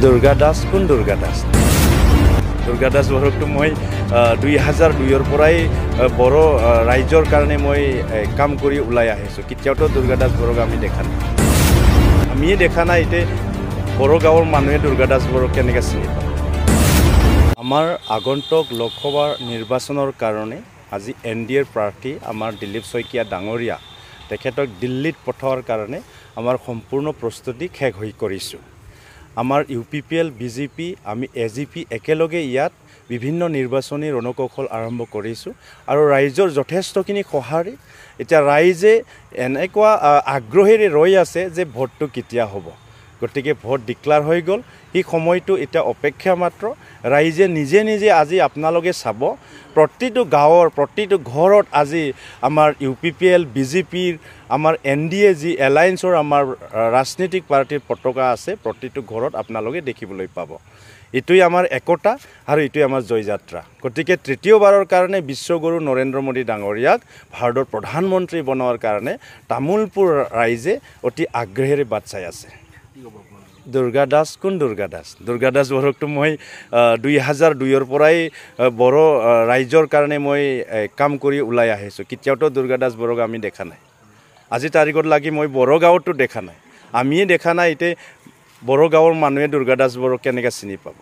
দুৰ্গা দাস কোন দুৰ্গা দাস? দুৰ্গা দাস বড়োকটো মই 2002ৰ পৰাই বড়ো ৰাইজৰ কাৰণে মই কাম কৰি ওলাই আহিছোঁ। কেতিয়াওতো দুৰ্গা দাস বড়োক আমি দেখা নাই, আমিয়ে দেখা নাই। এতিয়া বড়ো গাঁৱৰ মানুহে দুৰ্গা দাস বড়োক কেনেকৈ চিনি পাব? আমাৰ আগন্তুক লোকসভাৰ নিৰ্বাচনৰ কাৰণে আজি NDAৰ প্ৰাৰ্থী আমাৰ দিলীপ শইকীয়া ডাঙৰীয়া তেখেতক দিল্লীত পঠোৱাৰ কাৰণে আমাৰ সম্পূৰ্ণ প্ৰস্তুতি শেষ হৈ কৰিছোঁ। আমাৰ UPPL BJP আমি AGP একেলগে ইয়াত বিভিন্ন নিৰ্বাচনী ৰণকৌশল আৰম্ভ কৰিছোঁ আৰু ৰাইজৰ যথেষ্টখিনি সঁহাৰি। এতিয়া ৰাইজে এনেকুৱা আগ্ৰহেৰে ৰৈ আছে যে ভোটটো কেতিয়া হ'ব, গতিকে ভোট ডিক্লেয়াৰ হৈ গ'ল। এই সময়টো এতিয়া অপেক্ষা মাত্ৰ। ৰাইজে নিজে নিজে আজি আপোনালোকে চাব, প্ৰতিটো গাঁৱৰ প্ৰতিটো ঘৰত আজি আমাৰ UPPL BJPৰ আমাৰ NDA যি এলায়েন্সৰ আমাৰ ৰাজনৈতিক পাৰ্টিৰ পতাকা আছে, প্ৰতিটো ঘৰত আপোনালোকে দেখিবলৈ পাব। এইটোৱে আমাৰ একতা আৰু এইটোৱে আমাৰ জয়যাত্ৰা। গতিকে তৃতীয়বাৰৰ কাৰণে বিশ্বগুৰু নৰেন্দ্ৰ মোদী ডাঙৰীয়াক ভাৰতৰ প্ৰধানমন্ত্ৰী বনোৱাৰ কাৰণে তামোলপুৰ ৰাইজে অতি আগ্ৰহেৰে বাট চাই আছে। দুৰ্গা দাস কোন দুৰ্গা দাস? দুৰ্গা দাস বড়োকটো মই 2002ৰ পৰাই বড়ো ৰাইজৰ কাৰণে মই কাম কৰি ওলাই আহিছোঁ। কেতিয়াওতো দুৰ্গা দাস বড়োক আমি দেখা নাই, আজি তাৰিখত লাগি মই বড়ো গাঁৱতো দেখা নাই, আমিয়ে দেখা নাই। এতিয়া বড়ো গাঁৱৰ মানুহে দুৰ্গা দাস বড়োক কেনেকৈ চিনি পাব?